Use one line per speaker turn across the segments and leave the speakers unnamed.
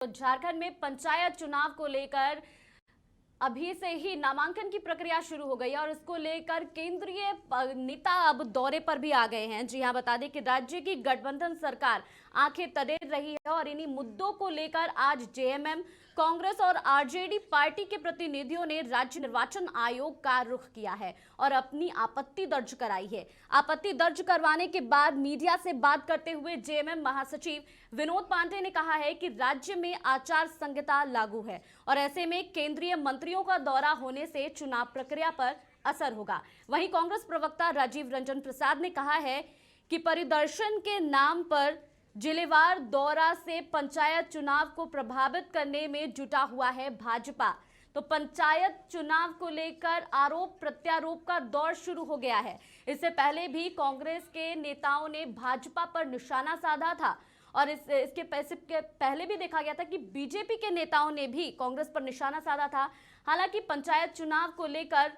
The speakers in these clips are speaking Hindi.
तो झारखंड में पंचायत चुनाव को लेकर अभी से ही नामांकन की प्रक्रिया शुरू हो गई है और इसको लेकर केंद्रीय नेता अब दौरे पर भी आ गए हैं। जी हां, बता दें कि राज्य की गठबंधन सरकार आंखें तरेर रही है और इन्हीं मुद्दों को लेकर आज जेएमएम, कांग्रेस और आरजेडी पार्टी के प्रतिनिधियों ने राज्य निर्वाचन आयोग का रुख किया है और अपनी आपत्ति दर्ज कराई है। आपत्ति दर्ज करवाने के बाद मीडिया से बात करते हुए जेएमएम महासचिव विनोद पांडे ने कहा है कि राज्य में आचार संहिता लागू है और ऐसे में केंद्रीय मंत्रियों का दौरा होने से चुनाव प्रक्रिया पर असर होगा। वहीं कांग्रेस प्रवक्ता राजीव रंजन प्रसाद ने कहा है कि परिदर्शन के नाम पर जिलेवार दौरा से पंचायत चुनाव को प्रभावित करने में जुटा हुआ है भाजपा। तो पंचायत चुनाव को लेकर आरोप प्रत्यारोप का दौर शुरू हो गया है। इससे पहले भी कांग्रेस के नेताओं ने भाजपा पर निशाना साधा था और इसके पहले भी देखा गया था कि बीजेपी के नेताओं ने भी कांग्रेस पर निशाना साधा था। हालांकि पंचायत चुनाव को लेकर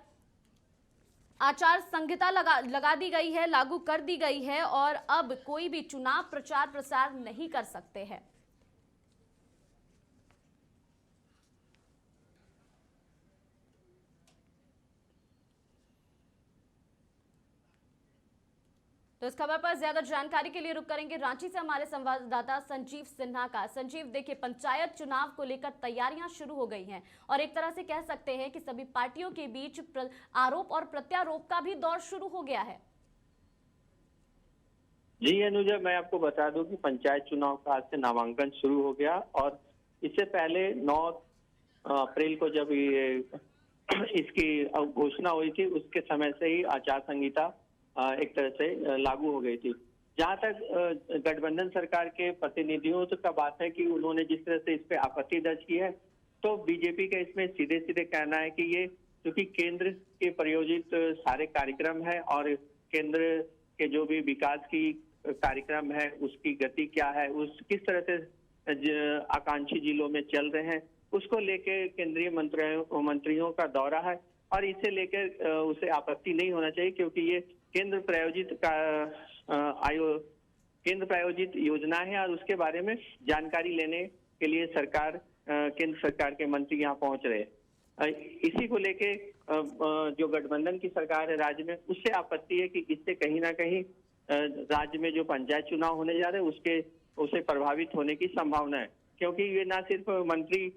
आचार संहिता लगा दी गई है, लागू कर दी गई है और अब कोई भी चुनाव प्रचार प्रसार नहीं कर सकते हैं। तो इस खबर पर ज्यादा जानकारी के लिए रुक करेंगे रांची से हमारे संवाददाता संजीव सिन्हा का। संजीव, देखिए, पंचायत चुनाव को लेकर तैयारियां शुरू हो गई हैं और एक तरह से कह सकते हैं कि सभी पार्टियों के बीच आरोप और प्रत्यारोप का भी दौर शुरू हो गया है।
जी अनुजा, मैं आपको बता दूं कि पंचायत चुनाव का आज से नामांकन शुरू हो गया और इससे पहले 9 अप्रैल को जब ये इसकी घोषणा हुई थी उसके समय से ही आचार संहिता एक तरह से लागू हो गई थी। जहां तक गठबंधन सरकार के प्रतिनिधियों का बात है कि उन्होंने जिस तरह से इस पे आपत्ति दर्ज की है, तो बीजेपी का इसमें सीधे सीधे कहना है कि ये क्योंकि केंद्र के प्रायोजित सारे कार्यक्रम है और केंद्र के जो भी विकास की कार्यक्रम है उसकी गति क्या है, उस किस तरह से आकांक्षी जिलों में चल रहे हैं, उसको लेके केंद्रीय मंत्रियों का दौरा है और इसे लेकर उसे आपत्ति नहीं होना चाहिए क्योंकि ये केंद्र प्रायोजित योजना है और उसके बारे में जानकारी लेने के लिए केंद्र सरकार के मंत्री यहाँ पहुंच रहे हैं। इसी को लेके जो गठबंधन की सरकार है राज्य में, उससे आपत्ति है कि इससे कहीं ना कहीं राज्य में जो पंचायत चुनाव होने जा रहे हैं उसे प्रभावित होने की संभावना है, क्योंकि ये ना सिर्फ मंत्री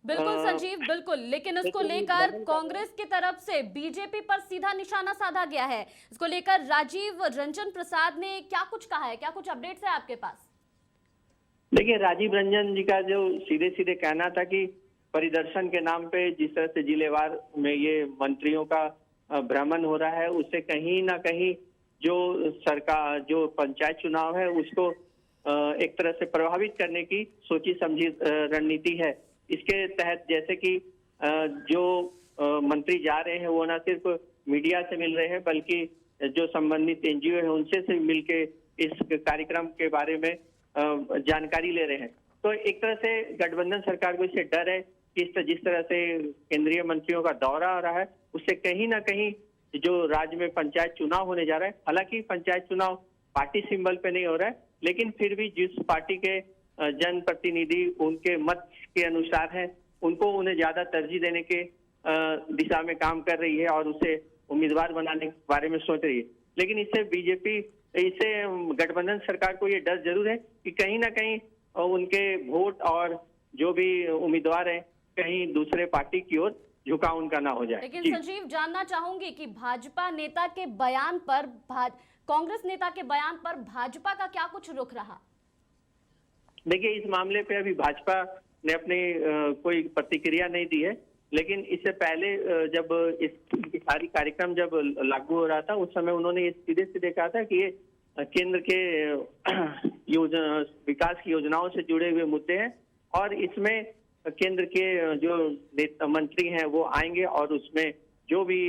बिल्कुल संजीव, बिल्कुल, लेकिन इसको लेकर कांग्रेस की तरफ से बीजेपी पर सीधा निशाना साधा गया है। इसको लेकर राजीव रंजन प्रसाद ने क्या कुछ कहा है, क्या कुछ अपडेट्स है आपके पास?
देखिए, राजीव रंजन जी का जो सीधे सीधे कहना था कि परिदर्शन के नाम पे जिस तरह से जिलेवार में ये मंत्रियों का भ्रमण हो रहा है, उससे कहीं ना कहीं जो सरकार जो पंचायत चुनाव है उसको एक तरह से प्रभावित करने की सोची समझी रणनीति है। इसके तहत जैसे कि जो मंत्री जा रहे हैं वो ना सिर्फ मीडिया से मिल रहे हैं बल्कि जो संबंधित एनजीओ है उनसे से मिलके इस कार्यक्रम के बारे में जानकारी ले रहे हैं। तो एक तरह से गठबंधन सरकार को इससे डर है कि जिस तरह से केंद्रीय मंत्रियों का दौरा आ रहा है उससे कहीं ना कहीं जो राज्य में पंचायत चुनाव होने जा रहा है, हालांकि पंचायत चुनाव पार्टी सिंबल पे नहीं हो रहा है, लेकिन फिर भी जिस पार्टी के जनप्रतिनिधि उनके मत के अनुसार है उन्हें ज्यादा तरजीह देने के दिशा में काम कर रही है और उसे उम्मीदवार बनाने के बारे में सोच रही है। लेकिन इससे गठबंधन सरकार को ये डर जरूर है कि कहीं ना कहीं उनके वोट और जो भी उम्मीदवार है कहीं दूसरे पार्टी की ओर झुकाव उनका ना हो जाए।
लेकिन संजीव, जानना चाहूंगी कि भाजपा नेता के बयान पर कांग्रेस नेता के बयान पर भाजपा का क्या कुछ रुख रहा?
देखिए, इस मामले पे अभी भाजपा ने अपनी कोई प्रतिक्रिया नहीं दी है, लेकिन इससे पहले जब इस सारी कार्यक्रम जब लागू हो रहा था उस समय उन्होंने सीधे सीधे कहा था कि ये केंद्र के विकास की योजनाओं से जुड़े हुए मुद्दे हैं और इसमें केंद्र के जो मंत्री हैं वो आएंगे और उसमें जो भी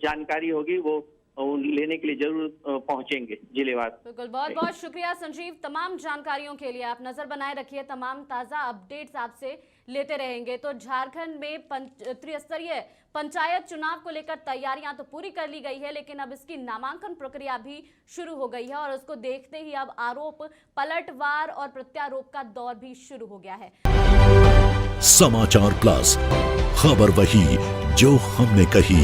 जानकारी होगी वो लेने के लिए जरूर पहुंचेंगे जिलेवार।
बिल्कुल, बहुत बहुत शुक्रिया संजीव तमाम जानकारियों के लिए। आप नजर बनाए रखिए, तमाम ताजा अपडेट्स आपसे लेते रहेंगे। तो झारखंड में त्रिस्तरीय पंचायत चुनाव को लेकर तैयारियां तो पूरी कर ली गई है, लेकिन अब इसकी नामांकन प्रक्रिया भी शुरू हो गई है और उसको देखते ही अब आरोप पलटवार और प्रत्यारोप का दौर भी शुरू हो गया है।
समाचार प्लस, खबर वही जो हमने कही।